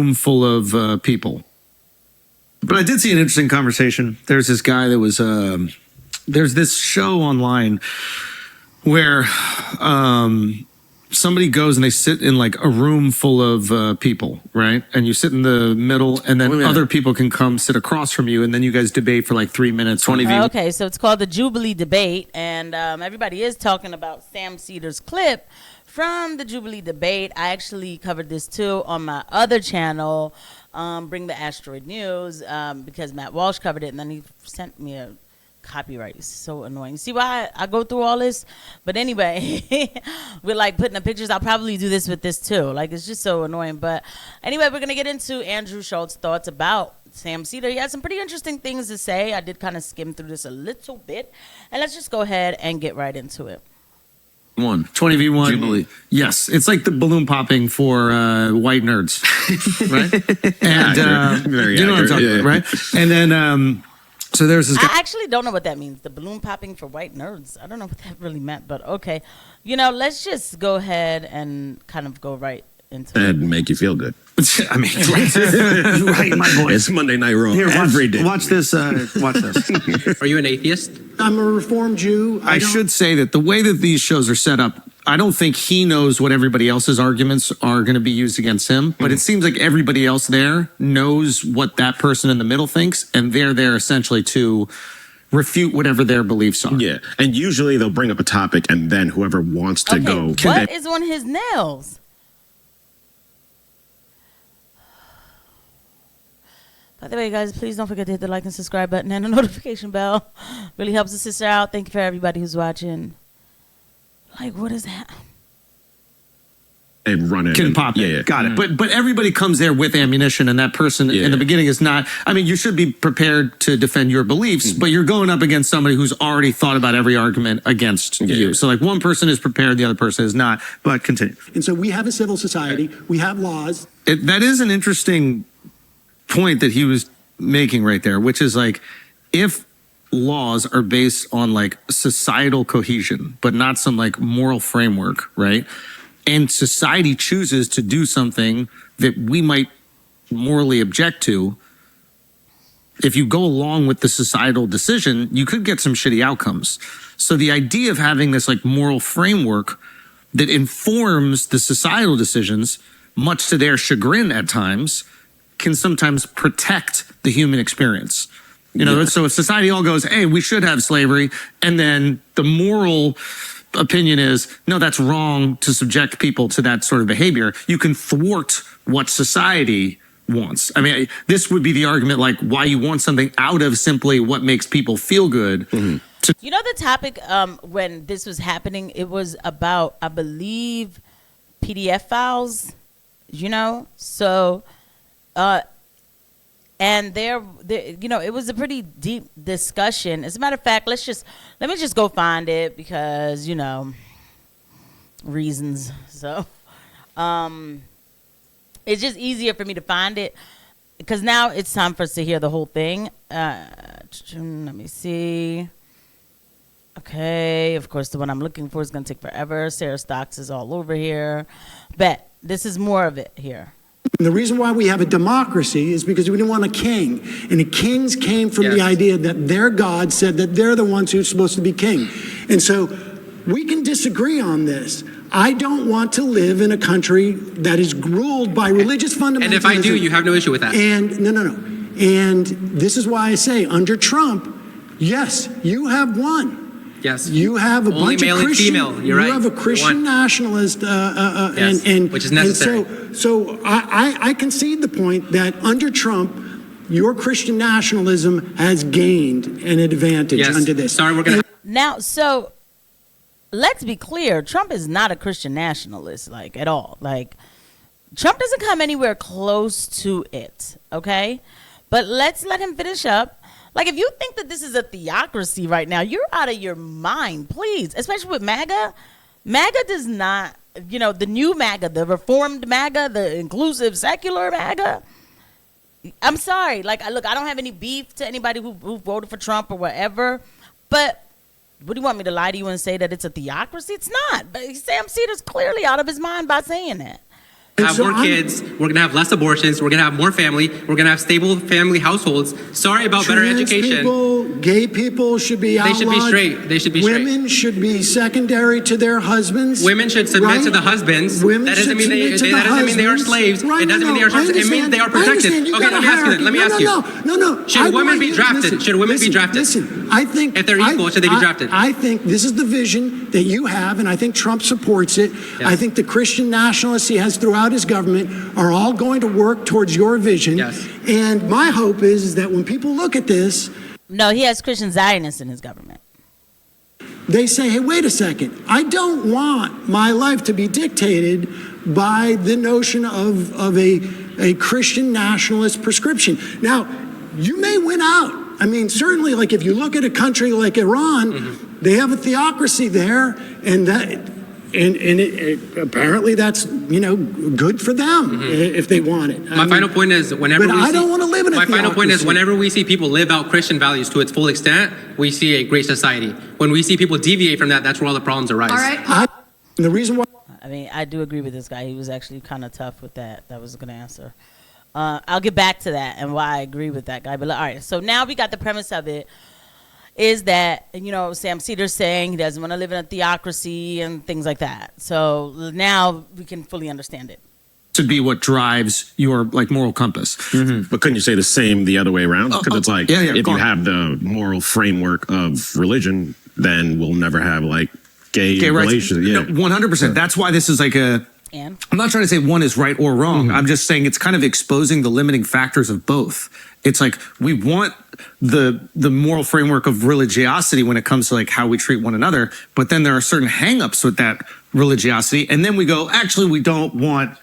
room full of people. But I did see an interesting conversation. There's this guy that was, there's this show online where somebody goes and they sit in like a room full of people, right? And you sit in the middle, and then other people can come sit across from you, and then you guys debate for like 3 minutes. 20 views. Okay, so it's called the Jubilee Debate, and everybody is talking about Sam Seder's clip from the Jubilee Debate. I actually covered this too on my other channel, Bring the Asteroid News, because Matt Walsh covered it, and then he sent me a copyright. It's so annoying. See why I go through all this? But anyway, we're like putting the pictures. I'll probably do this with this too. Like, it's just so annoying. But anyway, we're gonna get into Andrew Schulz's thoughts about Sam Seder. He had some pretty interesting things to say. I did kind of skim through this a little bit, and let's just go ahead and get right into it. 20v1 Jubilee. Yes, it's like the balloon popping for white nerds, right? And you know what I'm talking about, right? And then so there's this guy. I actually don't know what that means. The balloon popping for white nerds. I don't know what that really meant, but okay. You know, let's just go ahead and kind of go right into it. And make you feel good. I mean, right, my boy. It's Monday Night Raw. Here, every day. Watch this. Watch this. Are you an atheist? I'm a Reformed Jew. I should say that the way that these shows are set up, I don't think he knows what everybody else's arguments are going to be used against him, but it seems like everybody else there knows what that person in the middle thinks, and they're there essentially to refute whatever their beliefs are. Yeah, and usually they'll bring up a topic, and then whoever wants to go. What is on his nails? By the way, guys, please don't forget to hit the like and subscribe button and the notification bell. Really helps the sister out. Thank you for everybody who's watching. Like, what is that? And run it. Can pop it. Yeah. Got it. But everybody comes there with ammunition, and that person in the beginning is not. I mean, you should be prepared to defend your beliefs, but you're going up against somebody who's already thought about every argument against you. So like one person is prepared, the other person is not. But continue. And so we have a civil society. We have laws. That is an interesting point that he was making right there, which is like, if laws are based on like societal cohesion, but not some like moral framework, right? And society chooses to do something that we might morally object to, if you go along with the societal decision, you could get some shitty outcomes. So the idea of having this like moral framework that informs the societal decisions, much to their chagrin at times, can sometimes protect the human experience. You know, so if society all goes, hey, we should have slavery, and then the moral opinion is, no, that's wrong to subject people to that sort of behavior, you can thwart what society wants. I mean, this would be the argument like why you want something out of simply what makes people feel good. You know, the topic when this was happening, it was about, I believe, PDF files, you know? So, and there, you know, it was a pretty deep discussion. As a matter of fact, let me just go find it because, you know, reasons. So, it's just easier for me to find it because now it's time for us to hear the whole thing. Let me see. Okay, of course, the one I'm looking for is going to take forever. Sarah Stocks is all over here. Bet this is more of it here. And the reason why we have a democracy is because we didn't want a king. And the kings came from the idea that their God said that they're the ones who's supposed to be king. And so we can disagree on this. I don't want to live in a country that is ruled by religious fundamentalism. And if I do, you have no issue with that. And no. And this is why I say under Trump, yes, you have won. Yes. You have a Only bunch male of Christian. and female. You're right. You have a Christian nationalist, Yes, and which is necessary. And so I concede the point that under Trump, your Christian nationalism has gained an advantage under this. Sorry, we're gonna. Now, so let's be clear. Trump is not a Christian nationalist, like at all. Like Trump doesn't come anywhere close to it. Okay, but let's let him finish up. Like, if you think that this is a theocracy right now, you're out of your mind, please. Especially with MAGA. MAGA does not, you know, the new MAGA, the reformed MAGA, the inclusive secular MAGA. I'm sorry. Like, look, I don't have any beef to anybody who voted for Trump or whatever. But what do you want me to lie to you and say that it's a theocracy? It's not. But Sam Seder's clearly out of his mind by saying that. have more kids. We're gonna have less abortions. We're gonna have more family. We're gonna have stable family households. Sorry about better Trans education. people, gay people should be outlawed. They should be straight. They should be straight. Women should be secondary to their husbands. Women should submit right? to the husbands. Women that doesn't should mean submit to the that doesn't mean they are husbands. slaves. Right, It doesn't mean they are I slaves. It means they are understand. protected. You Okay, got let a me ask you. hierarchy. Let me ask you. No. Should I women want be you- drafted? listen, Should women be listen, drafted? Listen, I think If they're equal, should they be drafted? I think this is the vision that you have, and I think Trump supports it. Yeah. I think the Christian nationalists he has throughout his government are all going to work towards your vision. Yes. And my hope is that when people look at this, No, he has Christian Zionists in his government. they say, hey, wait a second. I don't want my life to be dictated by the notion of a Christian nationalist prescription. Now, you may win out. I mean, certainly, like if you look at a country like Iran, they have a theocracy there, and apparently that's good for them if they want it. My final point is whenever but we I see, don't want to live in a my final point is theocracy. whenever we see people live out Christian values to its full extent, we see a great society. When we see people deviate from that, that's where all the problems arise. All right. The reason why I mean, I do agree with this guy. He was actually kind of tough with that. That was a good answer. I'll get back to that and why I agree with that guy. But all right, so now we got the premise of it is that, Sam Seder's saying he doesn't want to live in a theocracy and things like that. So now we can fully understand it. To be what drives your moral compass. But couldn't you say the same the other way around? Because it's like, if go you on. have the moral framework of religion, then we'll never have gay rights. relations. Yeah. No, 100%. That's why this is And I'm not trying to say one is right or wrong. I'm just saying it's kind of exposing the limiting factors of both. It's like we want the moral framework of religiosity when it comes to how we treat one another, but then there are certain hangups with that religiosity, and then we go, actually, we don't want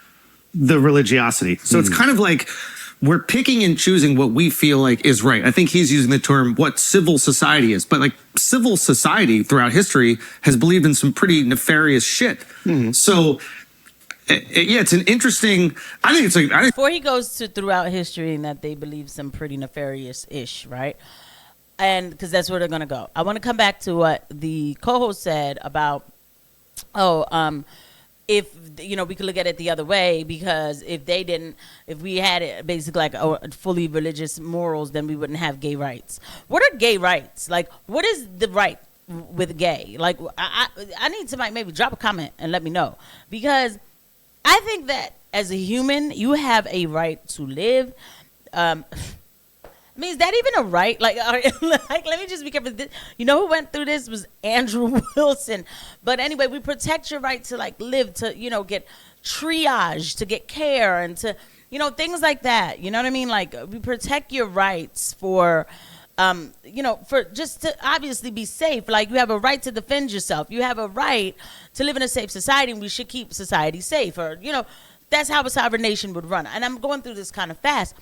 the religiosity. So it's kind of like we're picking and choosing what we feel like is right. I think he's using the term what civil society is, but civil society throughout history has believed in some pretty nefarious shit. So yeah, it's an interesting. I think it's before he goes to throughout history and that they believe some pretty nefarious-ish, right? And because that's where they're going to go. I want to come back to what the co-host said about, if we could look at it the other way, because if we had it basically fully religious morals, then we wouldn't have gay rights. What are gay rights? What is the right with gay? I need somebody maybe drop a comment and let me know, because I think that as a human, you have a right to live. I mean, is that even a right? Let me just be careful. Who went through this was Andrew Wilson. But anyway, we protect your right to live, to get triage, to get care, and to things like that. You know what I mean? We protect your rights for. For just to obviously be safe. You have a right to defend yourself. You have a right to live in a safe society, and we should keep society safe. Or, that's how a sovereign nation would run. And I'm going through this kind of fast.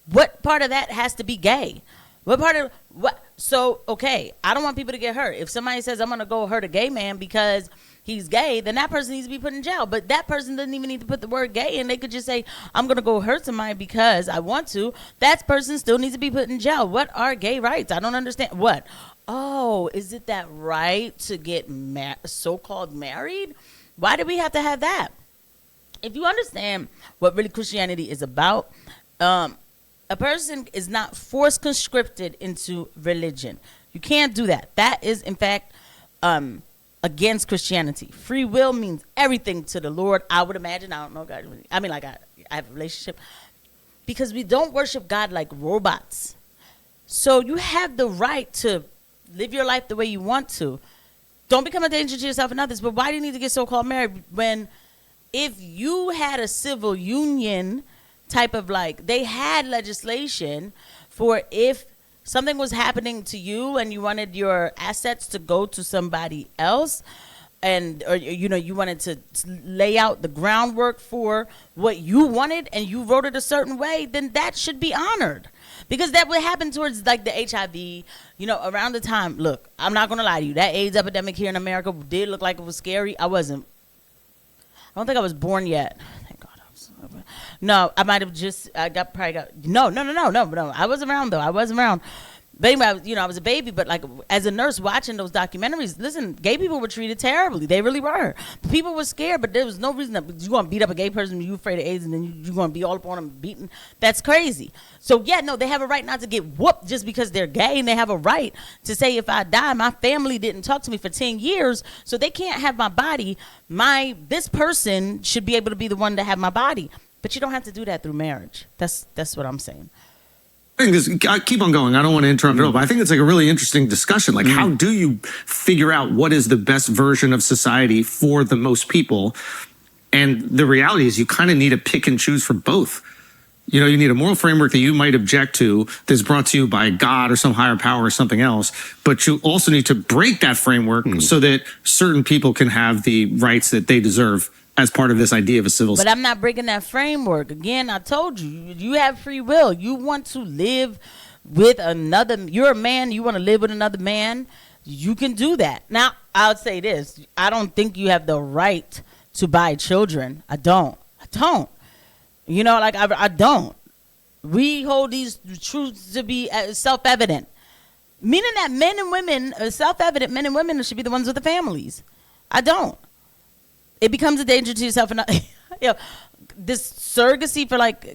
What part of that has to be gay? What part of what? So, okay, I don't want people to get hurt. If somebody says I'm going to go hurt a gay man because he's gay, then that person needs to be put in jail. But that person doesn't even need to put the word gay in. They could just say, I'm going to go hurt somebody because I want to. That person still needs to be put in jail. What are gay rights? I don't understand. What? Oh, is it that right to get so-called married? Why do we have to have that? If you understand what really Christianity is about, a person is not force conscripted into religion. You can't do that. That is, in fact, against Christianity. Free will means everything to the Lord. I would imagine. I don't know God. I mean, I have a relationship, because we don't worship God like robots. So you have the right to live your life the way you want to. Don't become a danger to yourself and others. But why do you need to get so-called married when, if you had a civil union type of they had legislation for if something was happening to you and you wanted your assets to go to somebody else, or you wanted to lay out the groundwork for what you wanted and you wrote it a certain way, then that should be honored. Because that would happen towards the HIV, around the time. Look, I'm not going to lie to you. That AIDS epidemic here in America did look like it was scary. I don't think I was born yet. Thank God. No, I might have just, no. I was around though. I was around. But anyway, I was a baby, but like as a nurse watching those documentaries, listen, gay people were treated terribly. They really were. People were scared, but there was no reason that you're going to beat up a gay person when you're afraid of AIDS and then you're going to be all up on them beaten. That's crazy. So yeah, no, they have a right not to get whooped just because they're gay, and they have a right to say if I die, my family didn't talk to me for 10 years, so they can't have my body. This person should be able to be the one to have my body. But you don't have to do that through marriage. That's what I'm saying. I keep on going. I don't want to interrupt at all, but I think it's like a really interesting discussion. Like, how do you figure out what is the best version of society for the most people? And the reality is you kind of need to pick and choose for both. You need a moral framework that you might object to that's brought to you by God or some higher power or something else. But you also need to break that framework so that certain people can have the rights that they deserve as part of this idea of a civil society. But I'm not breaking that framework. Again, I told you, you have free will. You want to live with another, you're a man, you want to live with another man, you can do that. Now, I'll say this. I don't think you have the right to buy children. I don't. I don't. We hold these truths to be self-evident. Meaning that men and women, self-evident men and women should be the ones with the families. I don't. It becomes a danger to yourself. And this surrogacy for like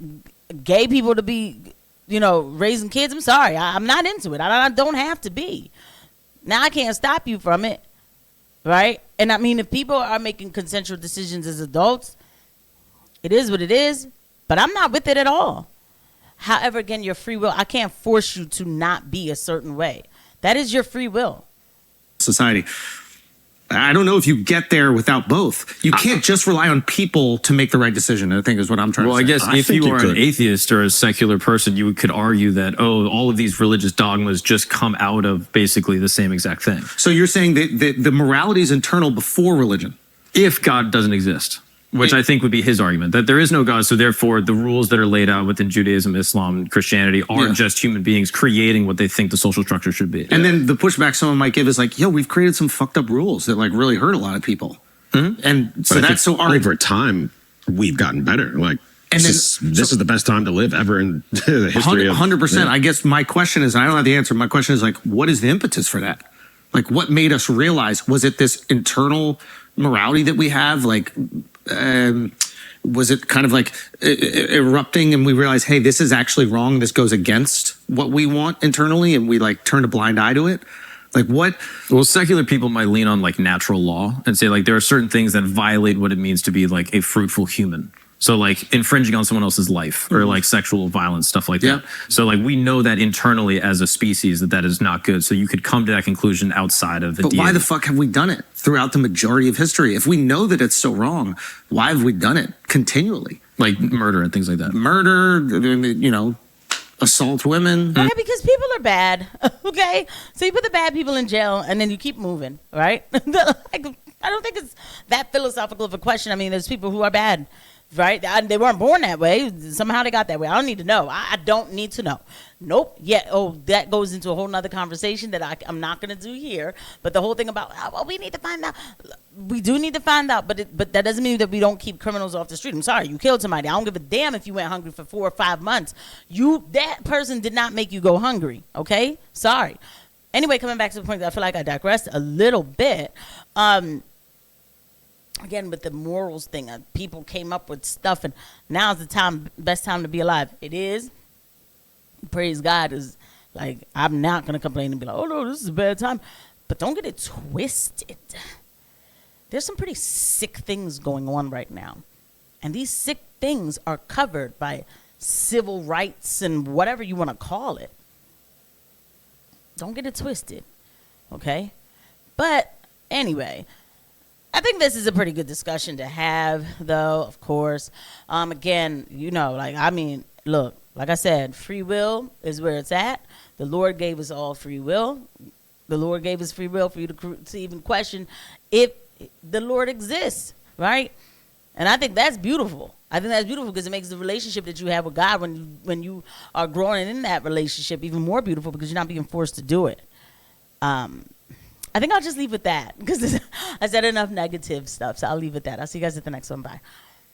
gay people to be, raising kids. I'm sorry. I'm not into it. I don't have to be. Now I can't stop you from it. Right. And I mean, if people are making consensual decisions as adults, it is what it is. But I'm not with it at all. However, again, your free will. I can't force you to not be a certain way. That is your free will. Society. I don't know if you get there without both. You can't just rely on people to make the right decision, I think is what I'm trying to say. Well, I guess if you are an atheist or a secular person, you could argue that, all of these religious dogmas just come out of basically the same exact thing. So you're saying that the morality is internal before religion? If God doesn't exist. Which I think would be his argument, that there is no God, so therefore the rules that are laid out within Judaism, Islam, and Christianity are just human beings creating what they think the social structure should be. And then the pushback someone might give is like, we've created some fucked up rules that like really hurt a lot of people. Mm-hmm. And so that's so over time, we've gotten better. Like, this is the best time to live ever in the history of 100%. Yeah. I guess my question is, and I don't have the answer, my question is like, what is the impetus for that? Like, what made us realize, was it this internal morality that we have? Like, was it kind of like erupting and we realized, hey, this is actually wrong. This goes against what we want internally. And we like turned a blind eye to it. Like what? Well, secular people might lean on like natural law and say like there are certain things that violate what it means to be like a fruitful human. So like infringing on someone else's life or like sexual violence, stuff like that. So like we know that internally as a species that is not good. So you could come to that conclusion outside of the But why the fuck have we done it throughout the majority of history? If we know that it's so wrong, why have we done it continually? Like murder and things like that. Murder, assault women. Okay, because people are bad. Okay? So you put the bad people in jail and then you keep moving, right? I don't think it's that philosophical of a question. I mean, there's people who are bad. Right? They weren't born that way. Somehow they got that way. I don't need to know. I don't need to know. Nope. Yeah. That goes into a whole nother conversation that I'm not going to do here. But the whole thing about, we need to find out. We do need to find out. But that doesn't mean that we don't keep criminals off the street. I'm sorry. You killed somebody. I don't give a damn if you went hungry for 4 or 5 months. That person did not make you go hungry. Okay? Sorry. Anyway, coming back to the point that I feel like I digressed a little bit. Again, with the morals thing, people came up with stuff, and now's the best time to be alive. It is. Praise God. Is like, I'm not going to complain and be like, oh, no, this is a bad time. But don't get it twisted. There's some pretty sick things going on right now. And these sick things are covered by civil rights and whatever you want to call it. Don't get it twisted. Okay? But anyway, I think this is a pretty good discussion to have, though, of course. Again, look, like I said, free will is where it's at. The Lord gave us all free will. The Lord gave us free will for you to even question if the Lord exists, right? And I think that's beautiful. I think that's beautiful because it makes the relationship that you have with God when you are growing in that relationship even more beautiful because you're not being forced to do it. I think I'll just leave with that because I said enough negative stuff, so I'll leave with that. I'll see you guys at the next one. Bye.